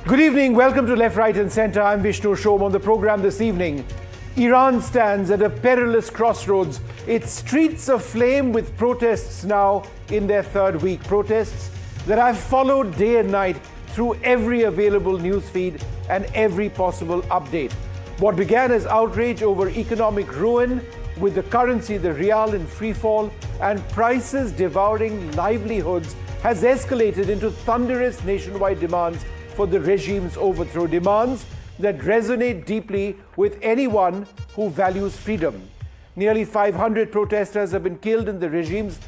Good evening. Welcome to Left, Right and Centre. I'm Vishnu Som. On the programme this evening, Iran stands at a perilous crossroads. Its streets aflame with protests now in their third week. Protests that I've followed day and night through every available news feed and every possible update. What began as outrage over economic ruin, with the currency, the rial, in freefall and prices devouring livelihoods, has escalated into thunderous nationwide demands for the regime's overthrow, demands that resonate deeply with anyone who values freedom. Nearly 500 protesters have been killed in the regime's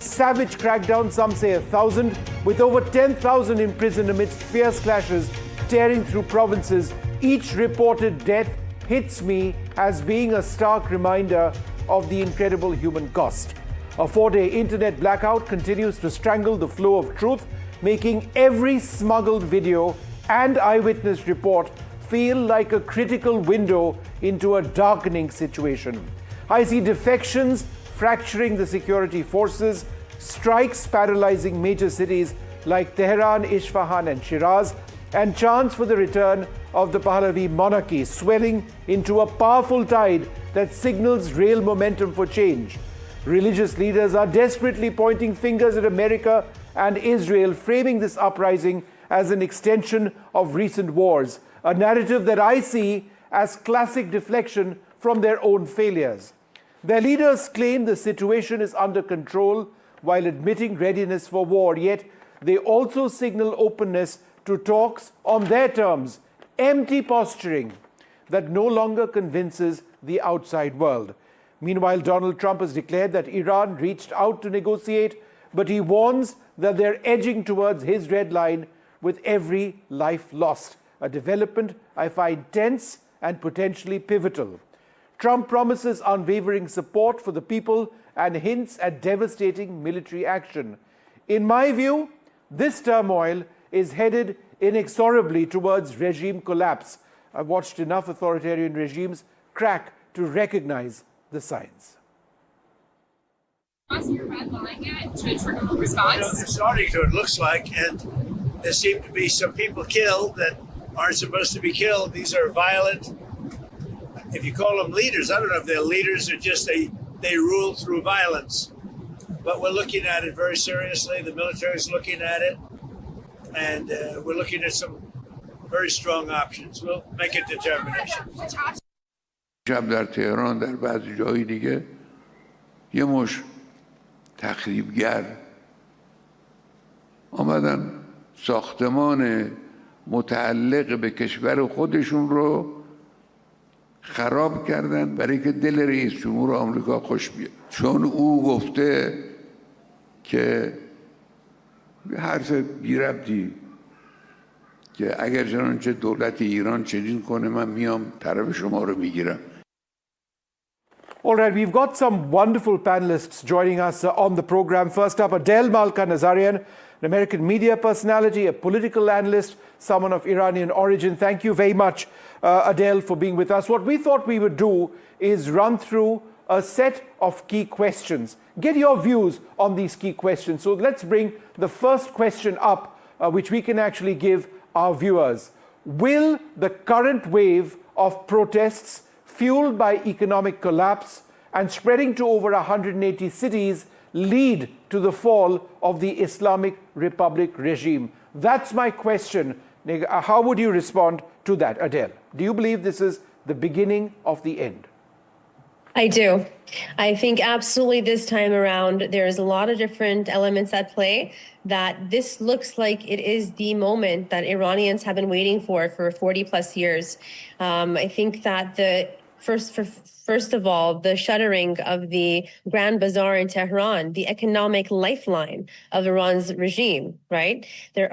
savage crackdown, some say 1,000, with over 10,000 imprisoned amidst fierce clashes tearing through provinces. Each reported death hits me as being a stark reminder of the incredible human cost. A 4-day internet blackout continues to strangle the flow of truth, making every smuggled video and eyewitness report feel like a critical window into a darkening situation. I see defections fracturing the security forces, strikes paralyzing major cities like Tehran, Isfahan and Shiraz, and chants for the return of the Pahlavi monarchy swelling into a powerful tide that signals real momentum for change. Religious leaders are desperately pointing fingers at America and Israel, framing this uprising as an extension of recent wars, a narrative that I see as classic deflection from their own failures. Their leaders claim the situation is under control while admitting readiness for war, yet they also signal openness to talks on their terms, empty posturing that no longer convinces the outside world. Meanwhile, Donald Trump has declared that Iran reached out to negotiate, but he warns that they're edging towards his red line with every life lost, a development I find tense and potentially pivotal. Trump promises unwavering support for the people and hints at devastating military action. In my view, this turmoil is headed inexorably towards regime collapse. I've watched enough authoritarian regimes crack to recognize the signs. Crossing your red line yet to trigger a response? They're starting to, it looks like, and there seem to be some people killed that aren't supposed to be killed. These are violent, if you call them leaders, I don't know if they're leaders or just they rule through violence. But we're looking at it very seriously. The military is looking at it. And we're looking at some very strong options. We'll make a determination. شب در تهران در بعضی جایی دیگه یه مش تخریبگر آمدن ساختمان متعلق به کشور خودشون رو خراب کردن برای که دل رئیس جمهور آمریکا خوش بیاد، چون او گفته که حرف بی‌ربطی که اگر چنانچه دولت ایران چنین کنه من میام طرف شما رو میگیرم. All right, we've got some wonderful panelists joining us on the program. First up, Adel Malka-Nazarian, an American media personality, a political analyst, someone of Iranian origin. Thank you very much, Adel, for being with us. What we thought we would do is run through a set of key questions. Get your views on these key questions. So let's bring the first question up, which we can actually give our viewers. Will the current wave of protests fueled by economic collapse and spreading to over 180 cities lead to the fall of the Islamic Republic regime? That's my question. How would you respond to that, Adel? Do you believe this is the beginning of the end? I do. I think absolutely this time around, there's a lot of different elements at play, that this looks like it is the moment that Iranians have been waiting for 40 plus years. I think that First of all, the shuttering of the Grand Bazaar in Tehran, the economic lifeline of Iran's regime, right? Their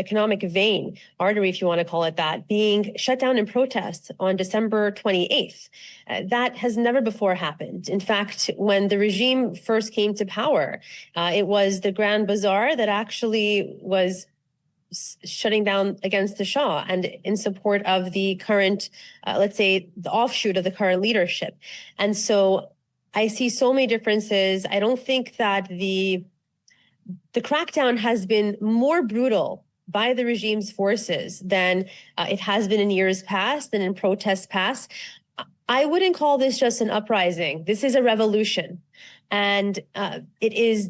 economic vein, artery, if you want to call it that, being shut down in protest on December 28th. That has never before happened. In fact, when the regime first came to power, it was the Grand Bazaar that actually was shutting down against the Shah and in support of the current, let's say, the offshoot of the current leadership. And so I see so many differences. I don't think that the crackdown has been more brutal by the regime's forces than it has been in years past and in protests past. I wouldn't call this just an uprising. This is a revolution. And it is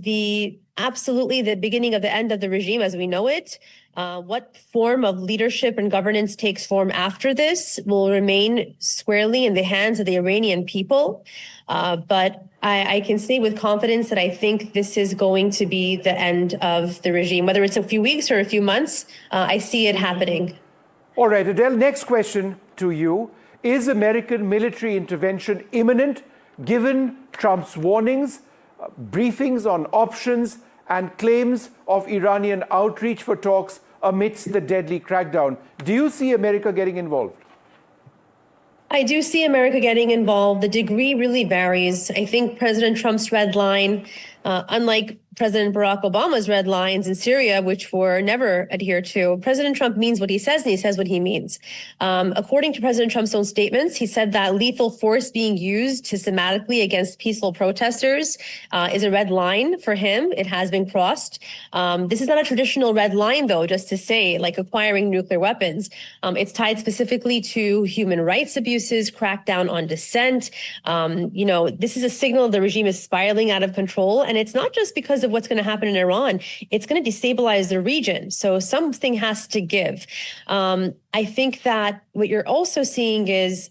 absolutely the beginning of the end of the regime as we know it. What form of leadership and governance takes form after this will remain squarely in the hands of the Iranian people. But I can say with confidence that I think this is going to be the end of the regime. Whether it's a few weeks or a few months, I see it happening. All right, Adele, next question to you. Is American military intervention imminent, given Trump's warnings, briefings on options, and claims of Iranian outreach for talks amidst the deadly crackdown? Do you see America getting involved? I do see America getting involved. The degree really varies. I think President Trump's red line, unlike President Barack Obama's red lines in Syria, which were never adhered to, President Trump means what he says, and he says what he means. According to President Trump's own statements, he said that lethal force being used systematically against peaceful protesters is a red line for him. It has been crossed. This is not a traditional red line, though, just to say, like acquiring nuclear weapons. It's tied specifically to human rights abuses, crackdown on dissent. This is a signal the regime is spiraling out of control. And it's not just because of what's going to happen in Iran. It's going to destabilize the region. So something has to give. I think that what you're also seeing is,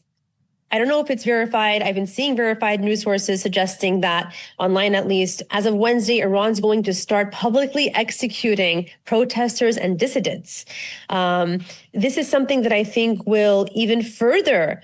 I don't know if it's verified. I've been seeing verified news sources suggesting that, online at least, as of Wednesday, Iran's going to start publicly executing protesters and dissidents. This is something that I think will even further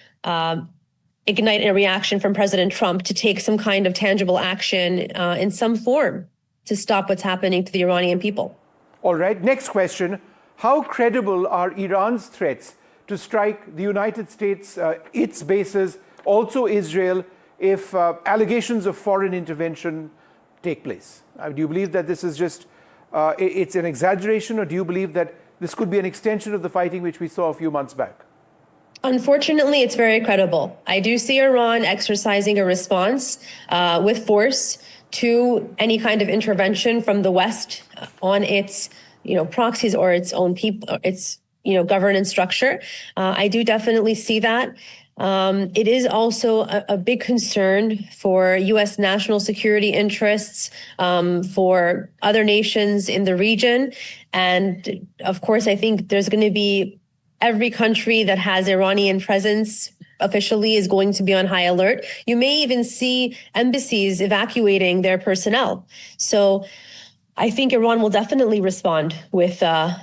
ignite a reaction from President Trump to take some kind of tangible action in some form to stop what's happening to the Iranian people. All right, next question. How credible are Iran's threats to strike the United States, its bases, also Israel, if allegations of foreign intervention take place? Do you believe that this is just, it's an exaggeration, or do you believe that this could be an extension of the fighting which we saw a few months back? Unfortunately, it's very credible. I do see Iran exercising a response with force to any kind of intervention from the West on its, proxies or its own people, its, governance structure. I do definitely see that. It is also a big concern for U.S. national security interests, for other nations in the region. And of course, I think there's going to be every country that has Iranian presence officially is going to be on high alert. You may even see embassies evacuating their personnel. So I think Iran will definitely respond with a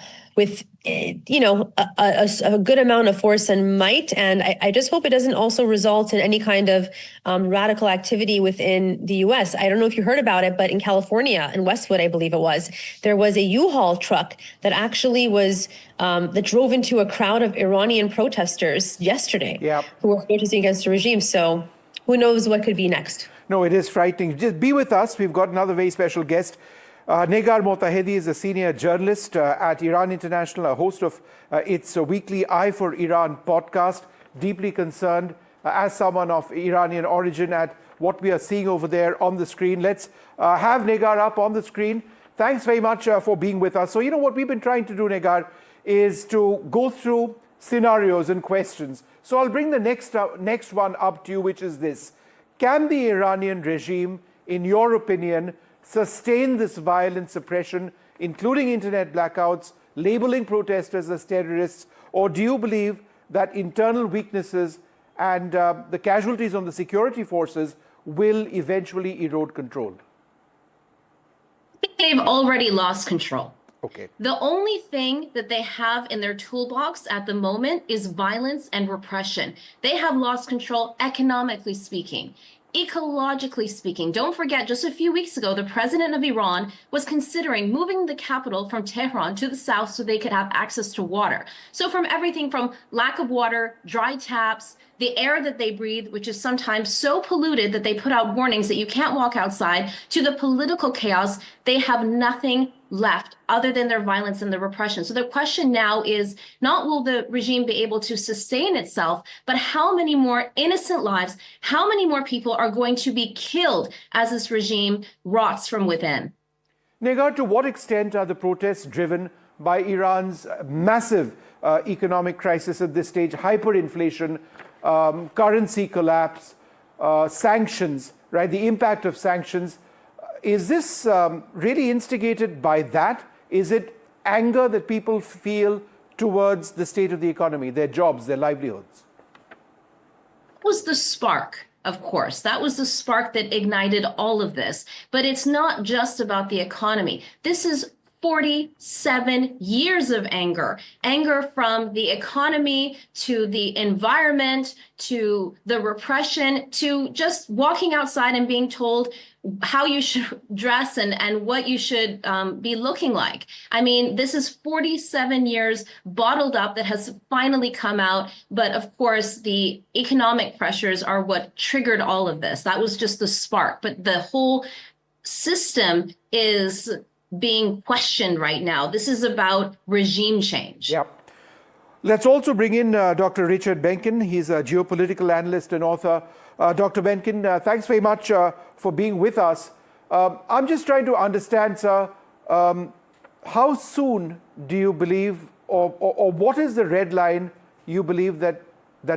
good amount of force and might. And I just hope it doesn't also result in any kind of radical activity within the U.S. I don't know if you heard about it, but in California, in Westwood, I believe it was, there was a U-Haul truck that actually was, that drove into a crowd of Iranian protesters yesterday who were protesting against the regime. So who knows what could be next? No, it is frightening. Just be with us. We've got another very special guest. Negar Motahedi is a senior journalist at Iran International, a host of its weekly Eye for Iran podcast, deeply concerned as someone of Iranian origin at what we are seeing over there on the screen. Let's have Negar up on the screen. Thanks very much for being with us. So, what we've been trying to do, Negar, is to go through scenarios and questions. So I'll bring the next one up to you, which is this. Can the Iranian regime, in your opinion, sustain this violent suppression, including internet blackouts, labeling protesters as terrorists, or do you believe that internal weaknesses and the casualties on the security forces will eventually erode control? I think they've already lost control. Okay. The only thing that they have in their toolbox at the moment is violence and repression. They have lost control economically speaking. Ecologically speaking, don't forget, just a few weeks ago, the president of Iran was considering moving the capital from Tehran to the south so they could have access to water. So from everything from lack of water, dry taps, the air that they breathe, which is sometimes so polluted that they put out warnings that you can't walk outside, to the political chaos, they have nothing left other than their violence and the repression. So the question now is not will the regime be able to sustain itself, but how many more innocent lives, how many more people are going to be killed as this regime rots from within? Negar, to what extent are the protests driven by Iran's massive economic crisis at this stage, hyperinflation, currency collapse, sanctions, right? The impact of sanctions. Is this really instigated by that? Is it anger that people feel towards the state of the economy, their jobs, their livelihoods? That was the spark, of course. That was the spark that ignited all of this. But it's not just about the economy. This is 47 years of anger from the economy to the environment to the repression to just walking outside and being told how you should dress and what you should be looking like. I mean, this is 47 years bottled up that has finally come out. But of course, the economic pressures are what triggered all of this. That was just the spark. But the whole system is being questioned right now. This is about regime change. Yeah. Let's also bring in Dr. Richard Benkin. He's a geopolitical analyst and author. Dr. Benkin, thanks very much for being with us. I'm just trying to understand, sir, how soon do you believe, or what is the red line you believe that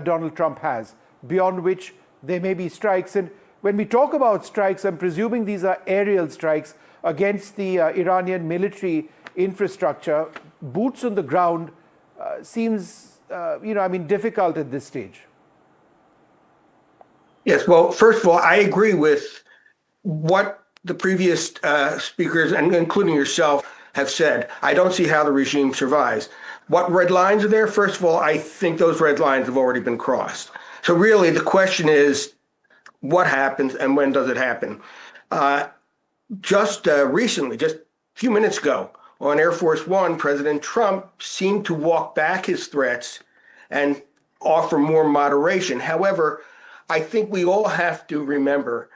Donald Trump has, beyond which there may be strikes? And when we talk about strikes, I'm presuming these are aerial strikes against the Iranian military infrastructure. Boots on the ground seems, difficult at this stage. Yes, well, first of all, I agree with what the previous speakers, and including yourself, have said. I don't see how the regime survives. What red lines are there? First of all, I think those red lines have already been crossed. So really, the question is, what happens and when does it happen? Just recently, just a few minutes ago, on Air Force One, President Trump seemed to walk back his threats and offer more moderation. However, I think we all have to remember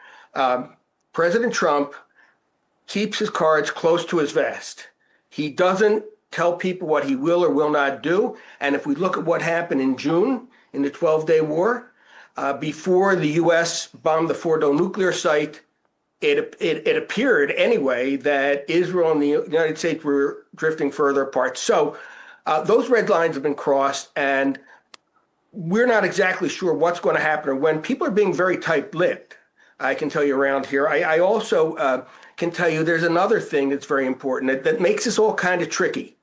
President Trump keeps his cards close to his vest. He doesn't tell people what he will or will not do. And if we look at what happened in June in the 12-day war, before the U.S. bombed the Fordo nuclear site, it appeared anyway that Israel and the United States were drifting further apart. So those red lines have been crossed, and we're not exactly sure what's going to happen or when. People are being very tight-lipped, I can tell you around here. I also can tell you there's another thing that's very important that makes this all kind of tricky.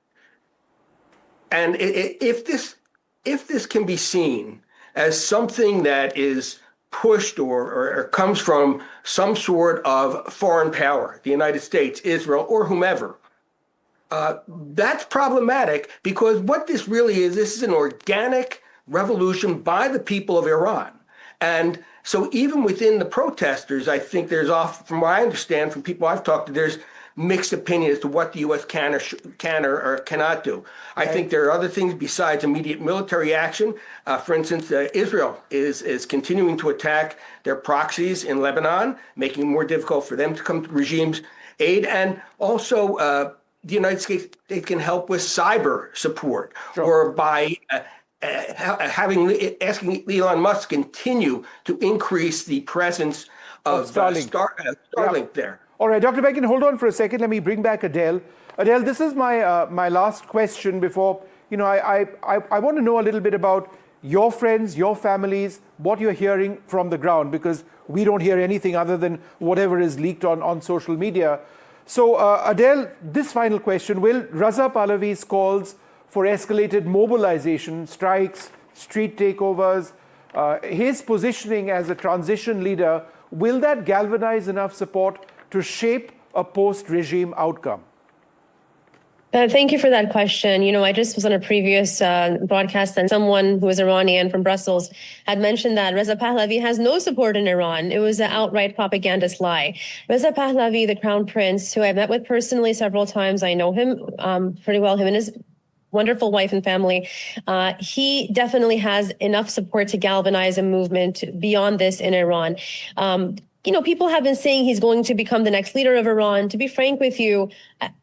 And if this can be seen as something that is pushed or comes from some sort of foreign power, the United States, Israel, or whomever, that's problematic, because what this really is, this is an organic revolution by the people of Iran. And so even within the protesters, I think there's from what I understand from people I've talked to, there's mixed opinion as to what the U.S. can or cannot do. I think there are other things besides immediate military action. For instance, Israel is continuing to attack their proxies in Lebanon, making it more difficult for them to come to regime's aid. And also, the United States can help with cyber support, or by asking Elon Musk continue to increase the presence of Starlink there. All right, Dr. Benkin, hold on for a second. Let me bring back Adele. Adele, this is my last question before, I want to know a little bit about your friends, your families, what you're hearing from the ground, because we don't hear anything other than whatever is leaked on social media. So, Adele, this final question: will Raza Pahlavi's calls for escalated mobilization, strikes, street takeovers, his positioning as a transition leader, will that galvanize enough support to shape a post-regime outcome? Thank you for that question. I just was on a previous broadcast, and someone who was Iranian from Brussels had mentioned that Reza Pahlavi has no support in Iran. It was an outright propagandist lie. Reza Pahlavi, the crown prince, who I've met with personally several times, I know him pretty well, him and his wonderful wife and family, he definitely has enough support to galvanize a movement beyond this in Iran. People have been saying he's going to become the next leader of Iran. To be frank with you,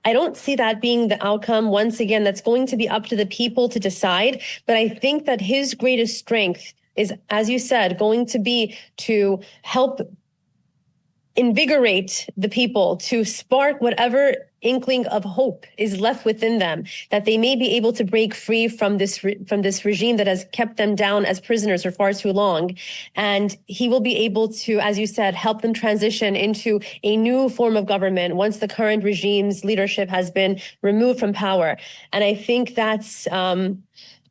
I don't see that being the outcome. Once again, that's going to be up to the people to decide. But I think that his greatest strength is, as you said, going to be to help invigorate the people, to spark whatever inkling of hope is left within them, that they may be able to break free from this regime that has kept them down as prisoners for far too long. And he will be able to, as you said, help them transition into a new form of government once the current regime's leadership has been removed from power. And I think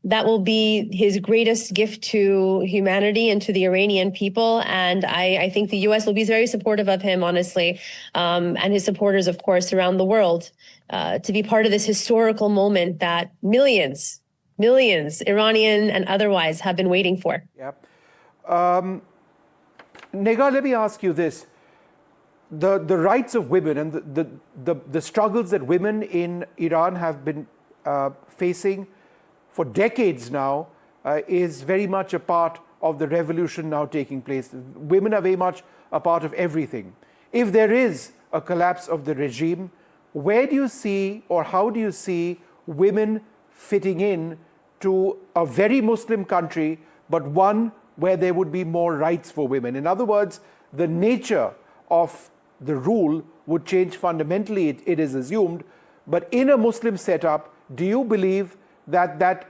that will be his greatest gift to humanity and to the Iranian people. And I think the U.S. will be very supportive of him, honestly, and his supporters, of course, around the world, to be part of this historical moment that millions, Iranian and otherwise, have been waiting for. Yeah. Negar, let me ask you this. The rights of women and the struggles that women in Iran have been facing for decades now is very much a part of the revolution now taking place. Women are very much a part of everything. If there is a collapse of the regime, where do you see, or how do you see women fitting in to a very Muslim country, but one where there would be more rights for women? In other words, the nature of the rule would change fundamentally, it is assumed. But in a Muslim setup, do you believe that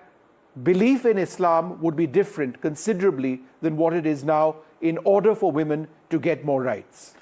belief in Islam would be different considerably than what it is now in order for women to get more rights?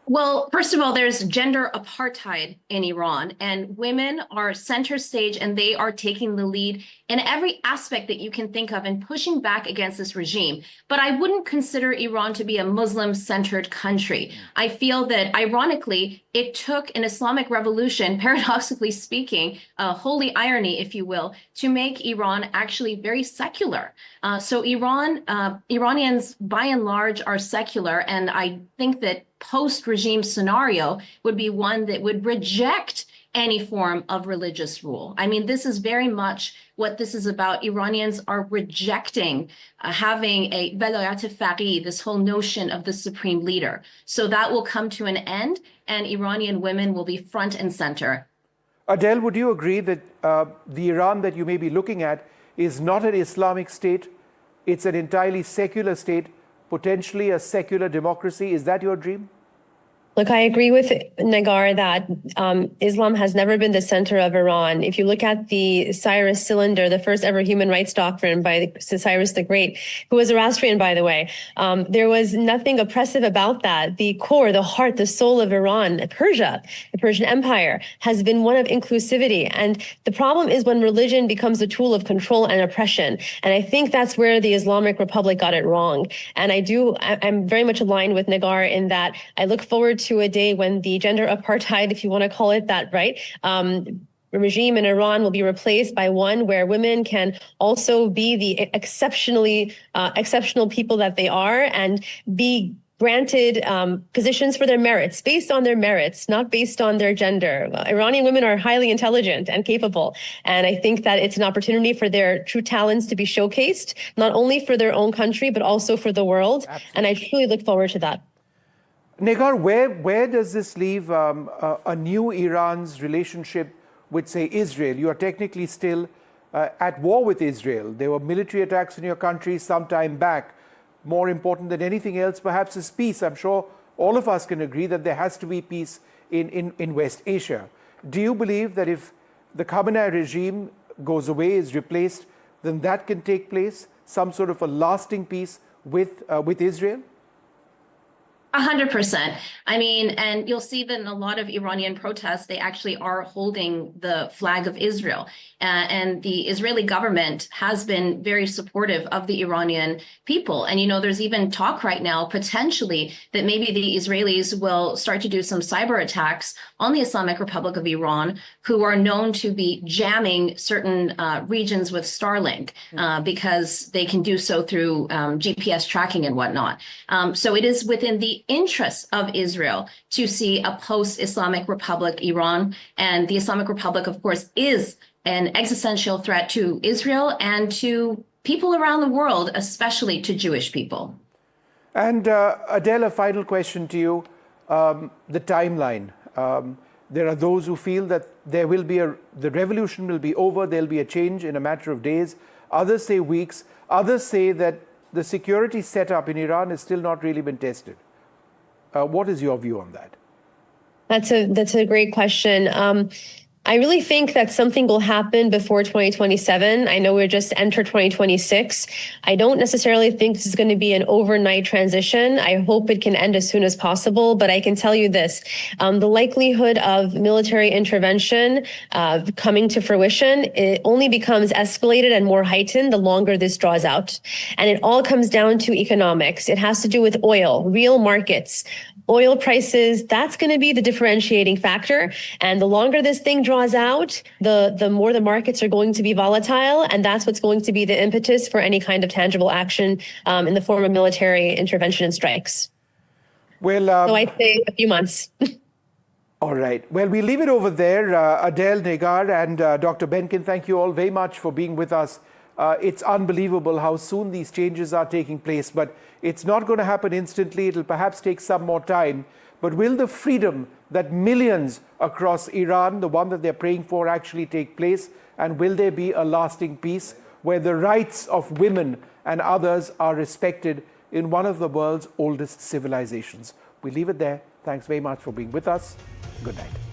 Well, first of all, there's gender apartheid in Iran, and women are center stage, and they are taking the lead in every aspect that you can think of and pushing back against this regime. But I wouldn't consider Iran to be a Muslim-centered country. I feel that, ironically, it took an Islamic revolution, paradoxically speaking, a holy irony, if you will, to make Iran actually very secular. So Iranians, by and large, are secular, and I think that post-regime scenario would be one that would reject any form of religious rule. I mean, this is very much what this is about. Iranians are rejecting having a velayat faqih, this whole notion of the supreme leader. So that will come to an end, and Iranian women will be front and center. Adele, would you agree that the Iran that you may be looking at is not an Islamic state? It's an entirely secular state, potentially a secular democracy. Is that your dream? Look, I agree with Negar that Islam has never been the center of Iran. If you look at the Cyrus Cylinder, the first ever human rights doctrine by Cyrus the Great, who was Zoroastrian, by the way, there was nothing oppressive about that. The core, the heart, the soul of Iran, Persia, the Persian Empire, has been one of inclusivity. And the problem is when religion becomes a tool of control and oppression. And I think that's where the Islamic Republic got it wrong. And I'm very much aligned with Negar in that I look forward to a day when the gender apartheid, if you want to call it that, right, regime in Iran will be replaced by one where women can also be the exceptional people that they are and be granted positions for their merits, based on their merits, not based on their gender. Iranian women are highly intelligent and capable, and I think that it's an opportunity for their true talents to be showcased, not only for their own country, but also for the world. Absolutely. And I truly look forward to that. Negar, where does this leave a new Iran's relationship with, say, Israel? You are technically still at war with Israel. There were military attacks in your country some time back. More important than anything else, perhaps, is peace. I'm sure all of us can agree that there has to be peace in West Asia. Do you believe that if the Khamenei regime goes away, is replaced, then that can take place, some sort of a lasting peace with Israel? 100%. I mean, and you'll see that in a lot of Iranian protests, they actually are holding the flag of Israel. And the Israeli government has been very supportive of the Iranian people. And, you know, there's even talk right now, potentially, that maybe the Israelis will start to do some cyber attacks on the Islamic Republic of Iran, who are known to be jamming certain regions with Starlink because they can do so through GPS tracking and whatnot. So it is within the interests of Israel to see a post-Islamic Republic Iran. And the Islamic Republic, of course, is an existential threat to Israel and to people around the world, especially to Jewish people. And Adele, a final question to you. The timeline. There are those who feel that there will be the revolution will be over, there'll be a change in a matter of days. Others say weeks. Others say that the security setup in Iran has still not really been tested. What is your view on that? That's a great question. I really think that something will happen before 2027. I know we're just entered 2026. I don't necessarily think this is going to be an overnight transition. I hope it can end as soon as possible, but I can tell you this, the likelihood of military intervention coming to fruition, it only becomes escalated and more heightened the longer this draws out. And it all comes down to economics. It has to do with oil, real markets, oil prices. That's going to be the differentiating factor. And the longer this thing draws out, the more the markets are going to be volatile. And that's what's going to be the impetus for any kind of tangible action in the form of military intervention and strikes. Well, so I'd say a few months. All right. Well, we leave it over there. Adele, Negar, and Dr. Benkin, thank you all very much for being with us. It's unbelievable how soon these changes are taking place, but it's not going to happen instantly. It'll perhaps take some more time. But will the freedom that millions across Iran, the one that they're praying for, actually take place? And will there be a lasting peace where the rights of women and others are respected in one of the world's oldest civilizations? We leave it there. Thanks very much for being with us. Good night.